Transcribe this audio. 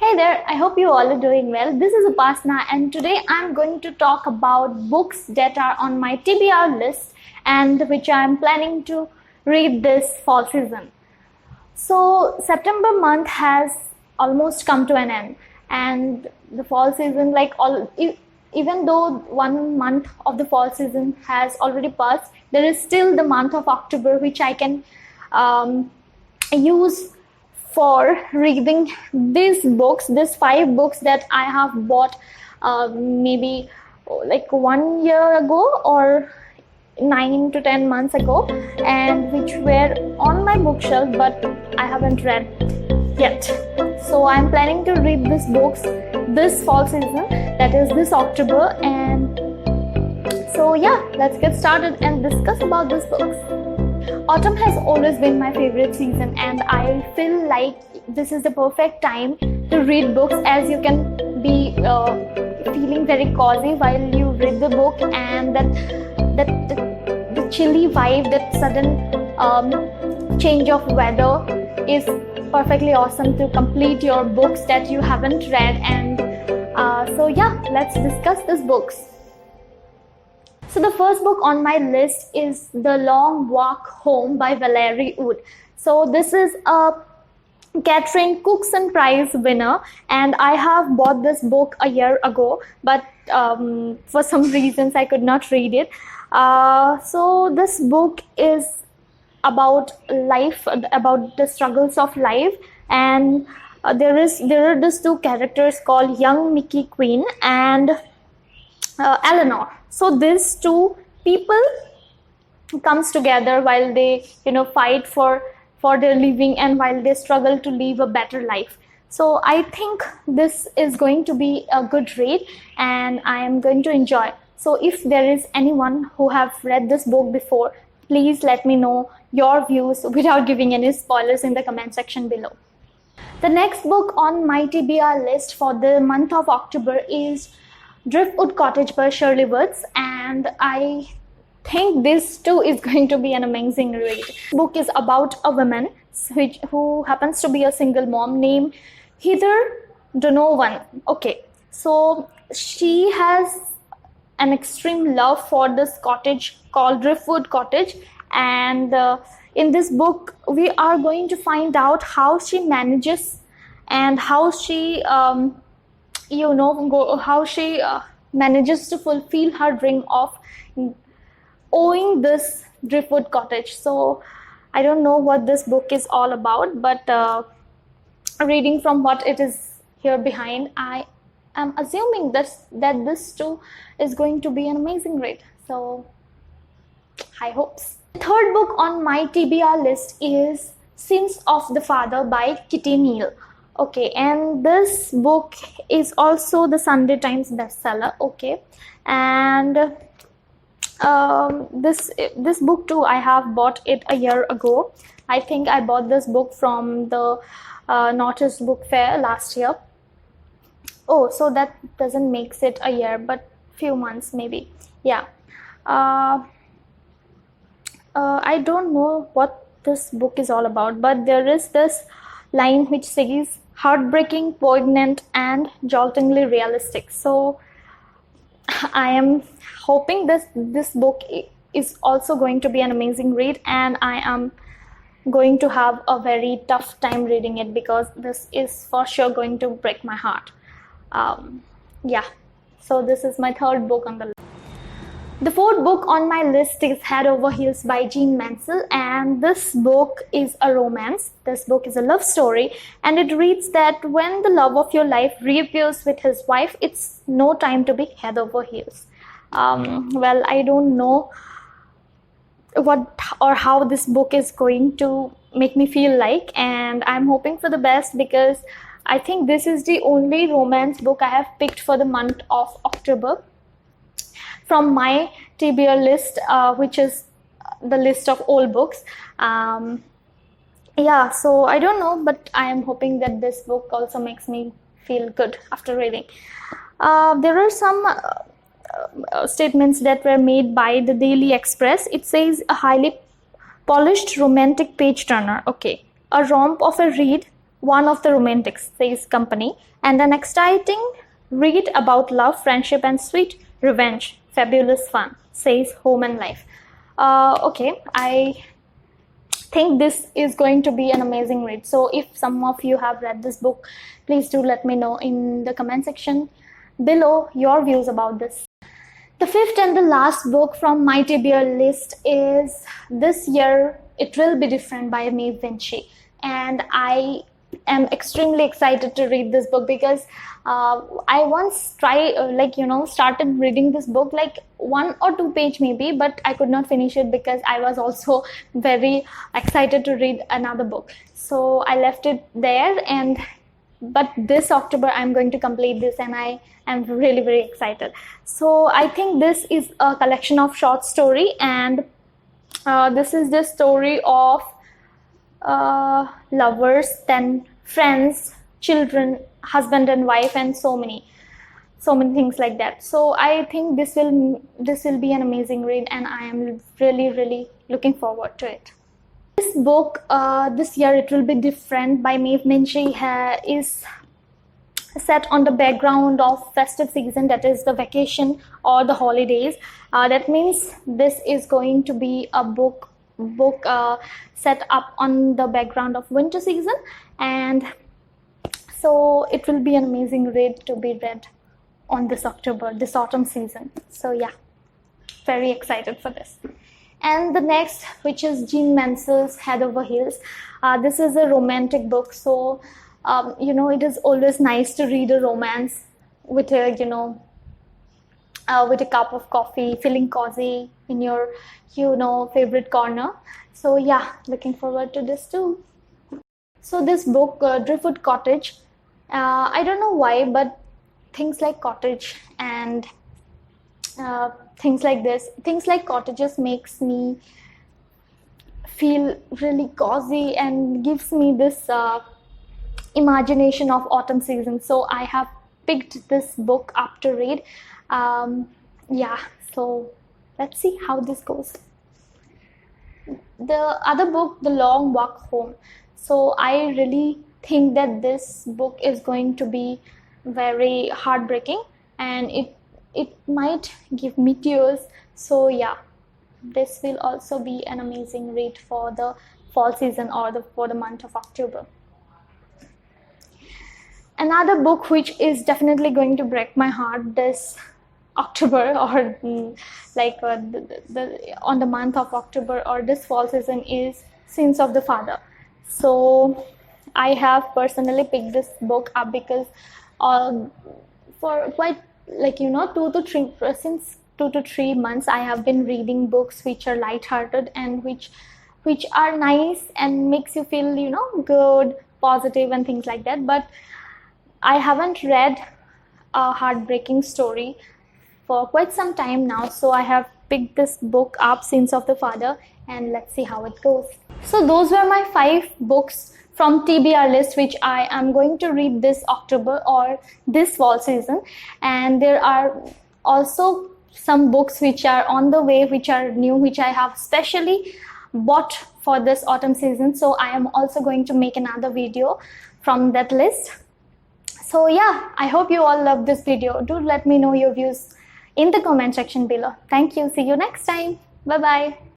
Hey there, I hope you all are doing well. This is Upasna, and today I'm going to talk about books that are on my TBR list and which I'm planning to read this fall season. So, September month has almost come to an end, and the fall season, even though 1 month of the fall season has already passed, there is still the month of October which I can use for reading these 5 books that I have bought maybe like 1 year ago or 9 to 10 months ago, and which were on my bookshelf but I haven't read yet. So I'm planning to read these books this fall season, that is this October. And so yeah, let's get started and discuss about these books. Autumn has always been my favorite season, and I feel like this is the perfect time to read books, as you can be feeling very cozy while you read the book, and the chilly vibe, that sudden change of weather is perfectly awesome to complete your books that you haven't read. And so yeah, let's discuss these books. So the first book on my list is The Long Walk Home by Valerie Wood. So this is a Katherine Cookson Prize winner, and I have bought this book a year ago, but for some reasons I could not read it. So this book is about life, about the struggles of life, and there are these two characters called young Mickey Quinn and Eleanor. So these two people comes together while they fight for their living, and while they struggle to live a better life. So I think this is going to be a good read, and I am going to enjoy. So if there is anyone who have read this book before, please let me know your views without giving any spoilers in the comment section below. The next book on my TBR list for the month of October is Driftwood Cottage by Shirley Woods, and I think this too is going to be an amazing read. This book is about a woman who happens to be a single mom named Heather Donovan. Okay, so she has an extreme love for this cottage called Driftwood Cottage, and in this book we are going to find out how she manages and how she manages to fulfill her dream of owning this Driftwood Cottage. So I don't know what this book is all about, but reading from what it is here behind, I am assuming that this too is going to be an amazing read. So high hopes. The third book on my TBR list is Sins of the Father by Kitty Neal. Okay, and this book is also the Sunday Times bestseller. Okay, and this book too, I have bought it a year ago. I think I bought this book from the Northeast Book Fair last year. Oh, so that doesn't make it a year, but few months maybe. Yeah. I don't know what this book is all about, but there is this line which says heartbreaking, poignant, and joltingly realistic. So I am hoping this book is also going to be an amazing read, and I am going to have a very tough time reading it, because this is for sure going to break my heart. Yeah, so this is my third book on the list. The fourth book on my list is Head Over Heels by Jean Mansell, and this book is a romance. This book is a love story, and it reads that when the love of your life reappears with his wife, it's no time to be head over heels. Well, I don't know what or how this book is going to make me feel like, and I'm hoping for the best, because I think this is the only romance book I have picked for the month of October from my TBR list, which is the list of all books. Yeah, so I don't know, but I am hoping that this book also makes me feel good after reading. There are some statements that were made by the Daily Express. It says a highly polished romantic page turner. Okay, a romp of a read one of the romantics, says company, and an exciting read about love, friendship, and sweet revenge. Fabulous fun, says Home and Life. Okay, I think this is going to be an amazing read. So if some of you have read this book, please do let me know in the comment section below your views about this. The fifth and the last book from my TBR list is This Year It Will Be Different by Maeve Binchy. And I am extremely excited to read this book because I once started reading this book like 1 or 2 page maybe, but I could not finish it because I was also very excited to read another book. So I left it there, but this October I'm going to complete this, and I am really very excited. So I think this is a collection of short story, and this is the story of lovers, then friends, children, husband and wife, and so many things like that. So I think this will be an amazing read, and I am really looking forward to it. This book, This Year It Will Be Different by Maeve Binchy, is set on the background of festive season, that is the vacation or the holidays. That means this is going to be a book set up on the background of winter season, and so it will be an amazing read to be read on this autumn season. So yeah, very excited for this. And the next, which is Jean Mansell's Head Over Heels. This is a romantic book, so it is always nice to read a romance with a cup of coffee, feeling cozy in your favorite corner. So yeah, looking forward to this too. So this book, Driftwood Cottage, I don't know why, but things like cottage and things like cottages makes me feel really cozy and gives me this imagination of autumn season. So I have picked this book up to read. So let's see how this goes. The other book, The Long Walk Home. So I really think that this book is going to be very heartbreaking, and it might give me tears. So yeah, this will also be an amazing read for the fall season or for the month of October. Another book which is definitely going to break my heart this October, or on the month of October or this fall season, is Sins of the Father. So I have personally picked this book up because for quite since 2 to 3 months I have been reading books which are light-hearted and which are nice and makes you feel good, positive and things like that. But I haven't read a heartbreaking story for quite some time now, so I have picked this book up, Sins of the Father, and let's see how it goes. So those were my 5 books from TBR list which I am going to read this October or this fall season, and there are also some books which are on the way, which are new, which I have specially bought for this autumn season. So I am also going to make another video from that list. So yeah, I hope you all love this video. Do let me know your views in the comment section below. Thank you. See you next time. Bye bye.